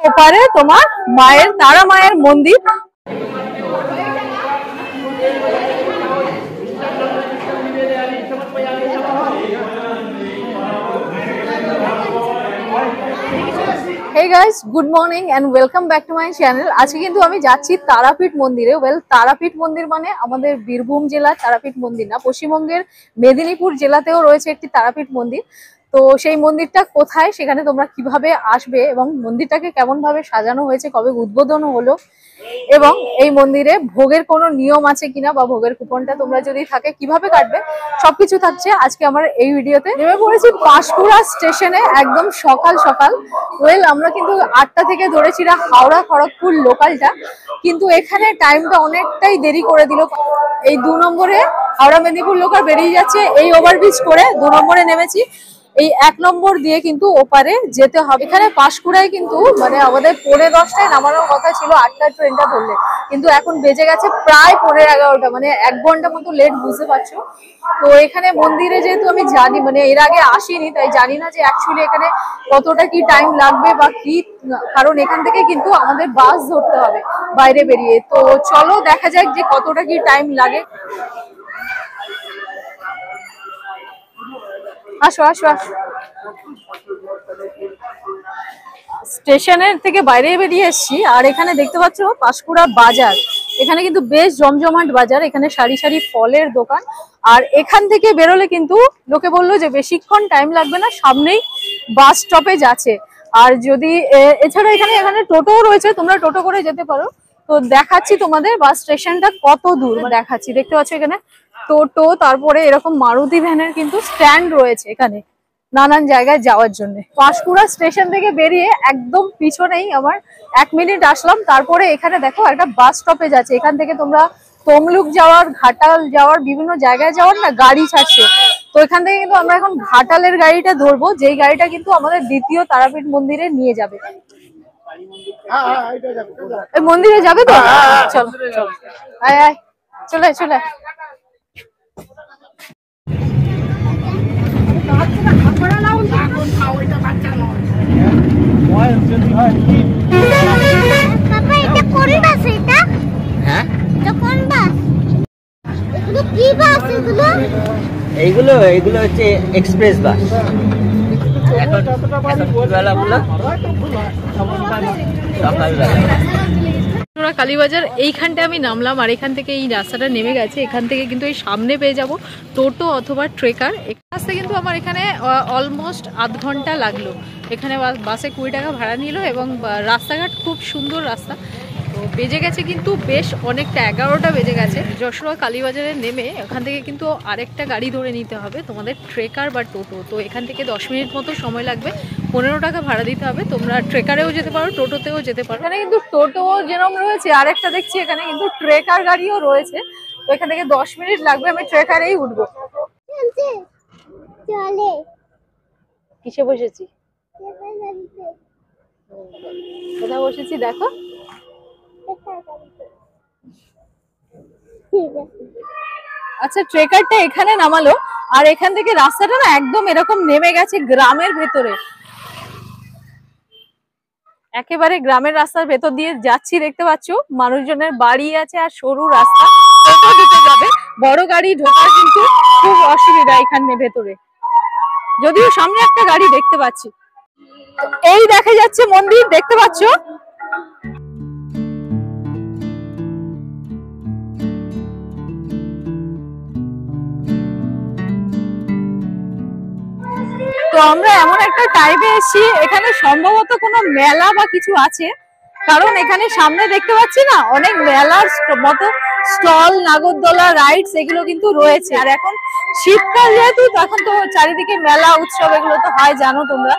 ওপারে তোমার মায়ের তারা মায়ের মন্দির। Hey guys, good morning and welcome back to my channel. আজকে কিন্তু আমি যাচ্ছি তারাপীঠ মন্দিরে। তারাপীঠ মন্দির মানে আমাদের বীরভূম জেলার তারাপীঠ মন্দির না, পশ্চিমবঙ্গের মেদিনীপুর জেলাতেও রয়েছে একটি তারাপীঠ মন্দির। তো সেই মন্দিরটা কোথায়, সেখানে তোমরা কিভাবে আসবে এবং মন্দিরটাকে কেমন ভাবে সাজানো হয়েছে, কবে উদ্বোধন হলো এবং এই মন্দিরে ভোগের কোনো নিয়ম আছে কিনা বা ভোগের কুপনটা তোমরা যদি থাকে কিভাবে কাটবে, সবকিছু থাকছে আজকে আমার এই ভিডিওতে। নেমে পড়েছি পাঁশকুড়া স্টেশনে একদম সকাল সকাল। আমরা কিন্তু 8টা থেকে ধরেছিলাম হাওড়া খড়গপুর লোকালটা, কিন্তু এখানে টাইমটা অনেকটাই দেরি করে দিল। এই 2 নম্বরে হাওড়া মেদিনীপুর লোকাল বেরিয়ে যাচ্ছে, এই ওভারব্রিজ করে 2 নম্বরে নেমেছি। এই 1 নম্বর দিয়ে কিন্তু ওপারে যেতে হবে। এখানে পাঁশকুড়ায় কিন্তু মানে আমাদের 10:45টায় নামানোর কথা ছিল 8টার ট্রেনটা ধরলে, কিন্তু এখন বেজে গেছে প্রায় 11:30, মানে 1 ঘন্টা মতো লেট, বুঝতে পারছো। তো এখানে মন্দিরে যেহেতু আমি জানি, মানে এর আগে আসিনি, তাই জানি না যে অ্যাকচুয়ালি এখানে কতটা কি টাইম লাগবে বা কি, কারণ এখান থেকে কিন্তু আমাদের বাস ধরতে হবে বাইরে বেরিয়ে। তো চলো দেখা যাক যে কতটা কি টাইম লাগে। আসো আসো আসো। স্টেশনের থেকে বাইরে বেরিয়ে এসেছি, আর এখানে দেখতে পাচ্ছ পাঁশকুড়া বাজার। এখানে কিন্তু বেশ জমজমাট বাজার, এখানে সারি সারি ফলের দোকান। আর এখান থেকে বেরোলে কিন্তু লোকে বললো যে বেশিক্ষণ টাইম লাগবে না, সামনেই বাস স্টপেজ আছে। আর যদি এছাড়া এখানে টোটোও রয়েছে, তোমরা টোটো করে যেতে পারো। তো দেখাচ্ছি তোমাদের বাস স্টেশনটা কত দূর দেখাচ্ছি। দেখতে পাচ্ছ এখানে টোটো, তারপরে এরকম মারুতি ভ্যানের কিন্তু স্ট্যান্ড রয়েছে এখানে নানান জায়গায় যাওয়ার জন্য। পাঁশকুড়া স্টেশন থেকে বেরিয়ে একদম পিছনেই আমার 1 মিনিট আসলাম। তারপরে এখানে দেখো একটা বাস স্টপেজ আছে, এখান থেকে তোমরা তমলুক যাওয়ার, ঘাটাল যাওয়ার, বিভিন্ন জায়গায় যাওয়ার না গাড়ি ছাড়ছে। তো এখান থেকে কিন্তু আমরা এখন ঘাটালের গাড়িটা ধরবো, যেই গাড়িটা কিন্তু আমাদের দ্বিতীয় তারাপীঠ মন্দিরে নিয়ে যাবে। মন্দিরে যাবে তো, চলো চলো, আয় আয়, চলে চলে। এইগুলো হচ্ছে এক্সপ্রেস বাস। কালীবাজার এইখানটা আমি নামলাম, আর এখান থেকে এই রাস্তাটা নেমে গেছে। এখান থেকে কিন্তু এই সামনে পেয়ে যাব টোটো অথবা ট্রেকার। রাস্তা কিন্তু আমার এখানে অলমোস্ট আধ ঘন্টা লাগলো। এখানে বাসে 20 টাকা ভাড়া নিল এবং রাস্তাঘাট খুব সুন্দর রাস্তা। তো বেজে গেছে কিন্তু বেশ অনেকটা, 11টা বেজে গেছে। যশোর কালীবাজারে নেমে ওখান থেকে কিন্তু আরেকটা গাড়ি ধরে নিতে হবে তোমাদের, ট্রেকার বা টোটো। তো এখান থেকে 10 মিনিট মতো সময় লাগবে, 15 টাকা ভাড়া দিতে হবে। তোমরা ট্রেকারেও যেতে পারো, টোটোতেও যেতে পারো। এখানে কিন্তু টোটো যেরকম রয়েছে, আরেকটা দেখছি এখানে কিন্তু ট্রেকার গাড়িও রয়েছে। তো এখান থেকে 10 মিনিট লাগবে, আমি ট্রেকারেই উঠবো। কিসে বসেছি, কোথায় বসেছি দেখো। আচ্ছা, ট্রেকারটা এখানে নামালো, আর এখান থেকে রাস্তাটা না একদম এরকম নেমে গেছে গ্রামের ভেতরে, একেবারে গ্রামের রাস্তার ভেতর দিয়ে যাচ্ছি। দেখতে পাচ্ছ মানুষজনের বাড়ি আছে আর সরু রাস্তা, টোটো ঢুকে যাবে, বড় গাড়ি ঢোকার কিন্তু খুব অসুবিধা এখানে ভেতরে, যদিও সামনে একটা গাড়ি দেখতে পাচ্ছি। এই দেখা যাচ্ছে মন্দির, দেখতে পাচ্ছ। তো আমরা এমন একটা টাইমে এসেছি, এখানে সম্ভবত কোনো মেলা বা কিছু আছে, কারণ এখানে সামনে দেখতে পাচ্ছি না অনেক মেলার মতো স্টল, নাগরদোলা, রাইডস এগুলো কিন্তু রয়েছে। আর এখন শীতকাল যেহেতু, তখন তো চারিদিকে মেলা উৎসব এগুলো তো হয়, জানো তোমরা।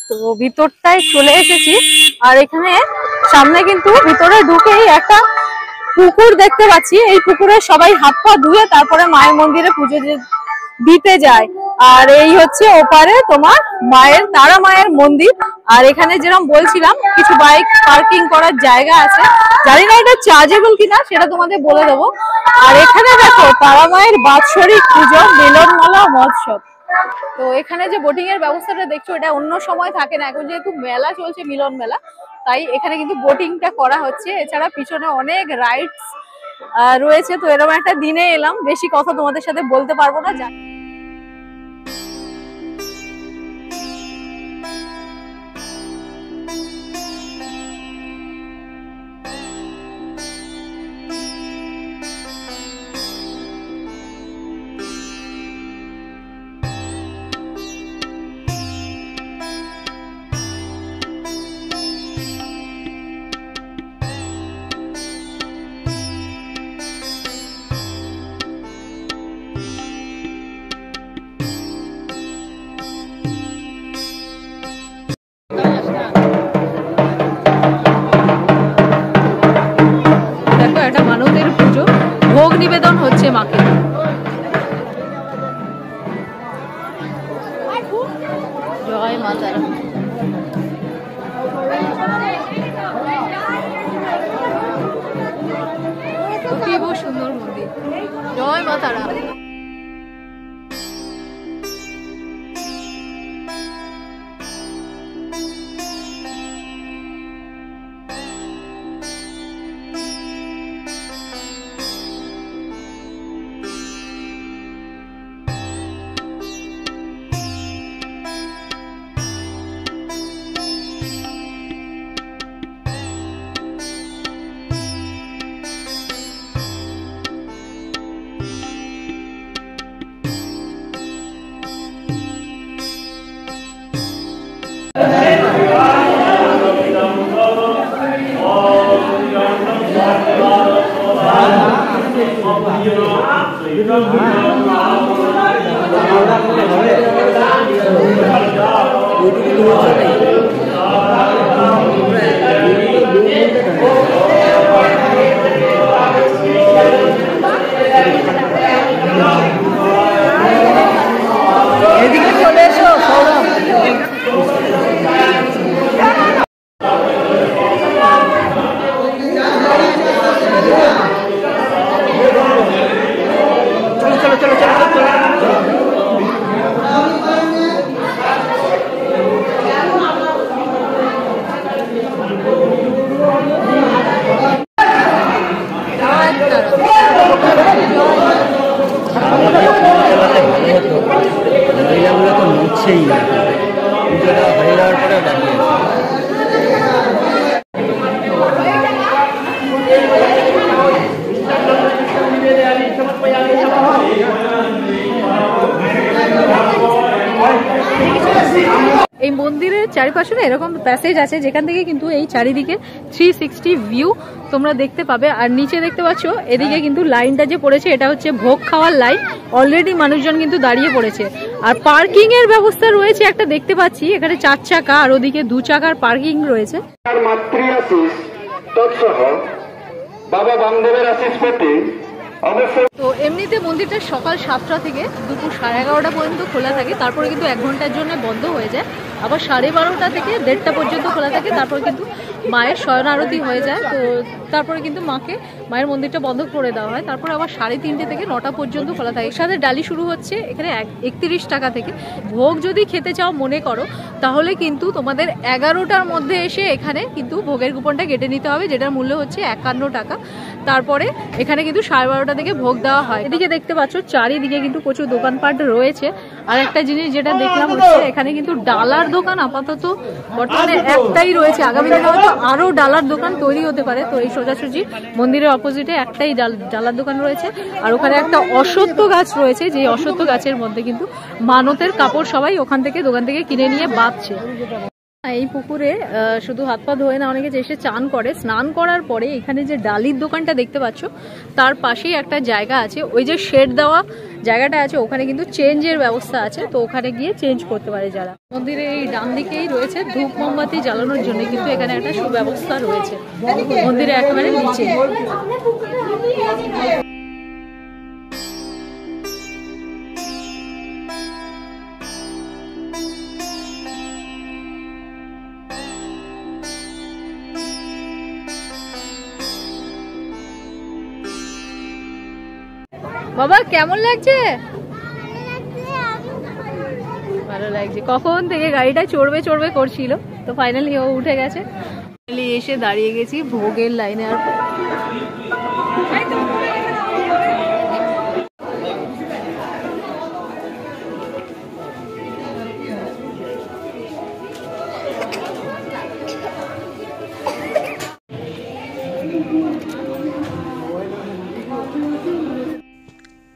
তো ভিতরটায় চলে এসেছি, আর এখানে সামনে কিন্তু ভিতরে ঢুকেই একটা পুকুর দেখতে পাচ্ছি। এই পুকুরে সবাই হাত পা ধুয়ে তারপরে মায়ের মন্দিরে পুজো দিতে যায়। আর এই হচ্ছে ওপারে তোমার মায়ের তারা মায়ের মন্দির। আর এখানে যেরকম বলছিলাম কিছু বাইক পার্কিং করার জায়গা আছে, জানি না এটা চার্জেবল কিনা সেটা তোমাদের বলে দেবো। আর এখানে দেখো তারা মায়ের বাৎসরিক পুজো, মিলনমেলা মহোৎসব। তো এখানে যে বোটিং এর ব্যবস্থাটা দেখছো, এটা অন্য সময় থাকে না, এখন যেহেতু মেলা চলছে, মিলন মেলা, তাই এখানে কিন্তু বোটিংটা করা হচ্ছে। এছাড়া পিছনে অনেক রাইডস রয়েছে। তো এরকম একটা দিনে এলাম, বেশি কথা তোমাদের সাথে বলতে পারবো না। দেখো একটা মানতের পুজো, ভোগ নিবেদন হচ্ছে মাকে। জয় মা তারা। অতীব সুন্দর মন্দির। জয় মা তারা। এদিকে চলে এসো সৌরভ। মহিলাগুলো তো মুছছেই না, পুজোটা হয়ে যাওয়ার পরে দাঁড়িয়ে এই মন্দিরের চারিপাশে না এরকম প্যাসেজ আছে যেখান থেকে কিন্তু এই চারিদিকে 360 ভিউ তোমরা দেখতে পাবে। আর নিচে দেখতে পাচ্ছ এদিকে কিন্তু লাইনটা যে পড়েছে এটা হচ্ছে ভোগ খাওয়ার লাইন। অলরেডি মানুষজন কিন্তু দাঁড়িয়ে পড়েছে। আর পার্কিং এর ব্যবস্থা রয়েছে একটা, দেখতে পাচ্ছি এখানে 4 চাকা আর ওদিকে 2 চাকার পার্কিং রয়েছে। বাবা বামদেবের আশিস পেতে তো এমনিতে মন্দিরটা সকাল 7টা থেকে দুপুর 11:30 পর্যন্ত খোলা থাকে, তারপরে কিন্তু 1 ঘন্টার জন্য বন্ধ হয়ে যায়। আবার 12:30টা থেকে 1:30টা পর্যন্ত খোলা থাকে, তারপর কিন্তু মায়ের শয়ন আরতি হয়ে যায়। তো তারপরে কিন্তু মায়ের মন্দিরটা বন্ধ করে দেওয়া হয়। তারপর আবার 3:30 থেকে 9টা পর্যন্ত খোলা থাকে। সাথে ডালি শুরু হচ্ছে এখানে 31 টাকা থেকে। ভোগ যদি খেতে চাও মনে করো তাহলে কিন্তু তোমাদের 11টার মধ্যে এসে এখানে কিন্তু ভোগের কুপনটা কেটে নিতে হবে, যেটার মূল্য হচ্ছে 51 টাকা। তারপরে এখানে কিন্তু 12:30 থেকে ভোগ দেওয়া হয়। এদিকে দেখতে পাচ্ছ চারিদিকে কিন্তু প্রচুর দোকানপাট রয়েছে। আর একটা জিনিস যেটা দেখলাম হচ্ছে এখানে কিন্তু ডালার দোকান আপাতত বর্তমানে একটাই রয়েছে, আগামী দিনে হয়তো আরো ডালার দোকান তৈরি হতে পারে। তো এই সোজাসুজি মন্দিরের অপোজিটে একটাই ডালার দোকান রয়েছে। আর ওখানে একটা অশ্বত্থ গাছ রয়েছে, যে অশ্বত্থ গাছের মধ্যে কিন্তু মানতের কাপড় সবাই ওখান থেকে দোকান থেকে কিনে নিয়ে বাঁধছে। এই পুকুরে শুধু হাত পা ধোয় না, অনেকে এসে চান করে। স্নান করার পরে এখানে যে ডালির দোকানটা দেখতে পাচ্ছ তার পাশেই একটা জায়গা আছে, ওই যে শেড দেওয়া জায়গাটা আছে, ওখানে কিন্তু চেঞ্জের ব্যবস্থা আছে। তো ওখানে গিয়ে চেঞ্জ করতে পারে যারা। মন্দিরের এই ডান দিকেই রয়েছে ধূপ মোমবাতি জ্বালানোর জন্য কিন্তু এখানে একটা সুব্যবস্থা রয়েছে মন্দিরে একেবারে নিচে। বাবা কেমন লাগছে? ভালো লাগছে। কখন থেকে গাড়িটা চড়বে করছিল, তো ফাইনালি ও উঠে গেছে। এসে দাঁড়িয়ে গেছি ভোগের লাইনে। আর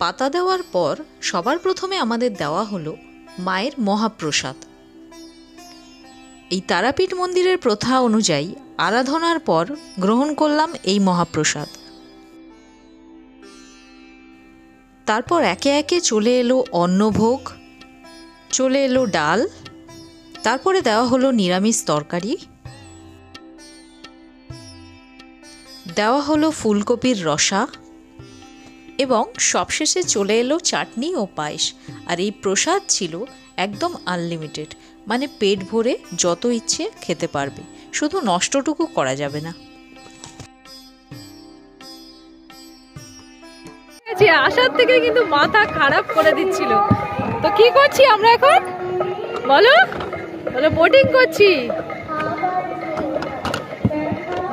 পাতা দেওয়ার পর সবার প্রথমে আমাদের দেওয়া হলো মায়ের মহাপ্রসাদ। এই তারাপীঠ মন্দিরের প্রথা অনুযায়ী আরাধনার পর গ্রহণ করলাম এই মহাপ্রসাদ। তারপর একে একে চলে এলো অন্নভোগ, চলে এলো ডাল, তারপরে দেওয়া হলো নিরামিষ তরকারি, দেওয়া হলো ফুলকপির রসা এবং সবশেষে চলে এলো চাটনি ও পায়েস। আর এই প্রসাদ ছিল একদম আনলিমিটেড, মানে পেট ভরে যত ইচ্ছে খেতে পারবে, শুধু নষ্টটুকু করা যাবে না। আসার থেকে কিন্তু মাথা খারাপ করে দিচ্ছিল। তো কি করছি আমরা এখন বলো? বলো বোটিং করছি।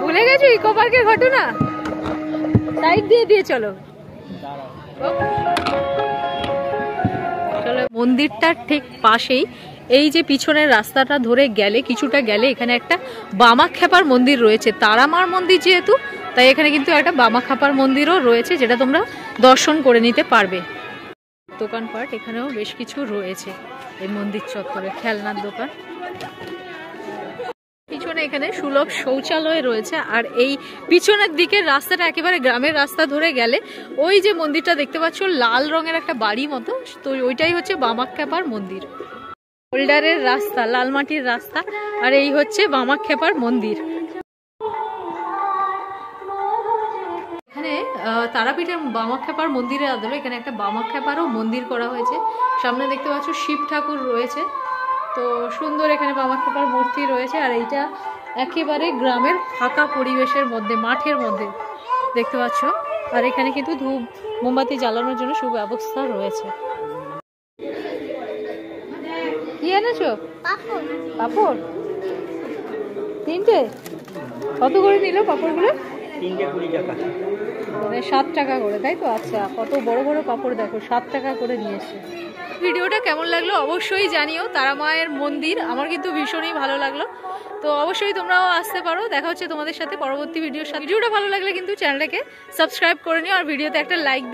ভুলে গেছো ইকো পার্কের ঘটনা? সাইড দিয়ে চলো। মন্দিরটার ঠিক পাশেই এই যে পিছনের রাস্তাটা ধরে গেলে কিছুটা গেলে এখানে একটা বামাখ্যাপার মন্দির রয়েছে। তারামার মন্দির যেহেতু, তাই এখানে কিন্তু একটা বামাখ্যাপার মন্দিরও রয়েছে, যেটা তোমরা দর্শন করে নিতে পারবে। দোকানপাট এখানেও বেশ কিছু রয়েছে এই মন্দির চত্বরে, খেলনার দোকান। পিছনে এখানে সুলভ শৌচালয় রয়েছে। আর এই পিছনের দিকের রাস্তাটা একেবারে গ্রামের রাস্তা ধরে গেলে ওই যে মন্দিরটা দেখতে পাচ্ছ লাল রঙের একটা বাড়ি মতো, তো ওইটাই হচ্ছে বামাখ্যাপার মন্দির। হোল্ডারের রাস্তা, লাল মাটির রাস্তা, আর এই হচ্ছে বামাখ্যাপার মন্দির। এখানে তারাপীঠের বামাখ্যাপার মন্দিরের আদলে এখানে একটা বামাখ্যাপারও মন্দির করা হয়েছে। সামনে দেখতে পাচ্ছ শিব ঠাকুর রয়েছে, তো সুন্দর এখানে বামাখ্যাপার মূর্তি রয়েছে। আর এইটা একেবারে গ্রামের ফাঁকা পরিবেশের মধ্যে, মাঠের মধ্যে দেখতে পাচ্ছ। আর এখানে কিন্তু ধূপ মোমবাতি জ্বালানোর জন্য সুব্যবস্থা রয়েছে। কি এনেছো? পাপড়। তিনটে? কত করে নিল পাপড়গুলো? 320 টাকা। মানে 7 টাকা করে, তাই তো? আচ্ছা, কত বড় বড় পাপড় দেখো, 7 টাকা করে নিয়েছে। ভিডিওটা কেমন লাগলো অবশ্যই জানিও। তারা মায়ের মন্দির আমার কিন্তু ভীষণই ভালো লাগলো, তো অবশ্যই তোমরাও আসতে পারো। দেখা হচ্ছে তোমাদের সাথে পরবর্তী ভিডিওর সাথে। ভিডিওটা ভালো লাগলে কিন্তু চ্যানেলটাকে সাবস্ক্রাইব করে নিও, আর ভিডিওতে একটা লাইক দিও।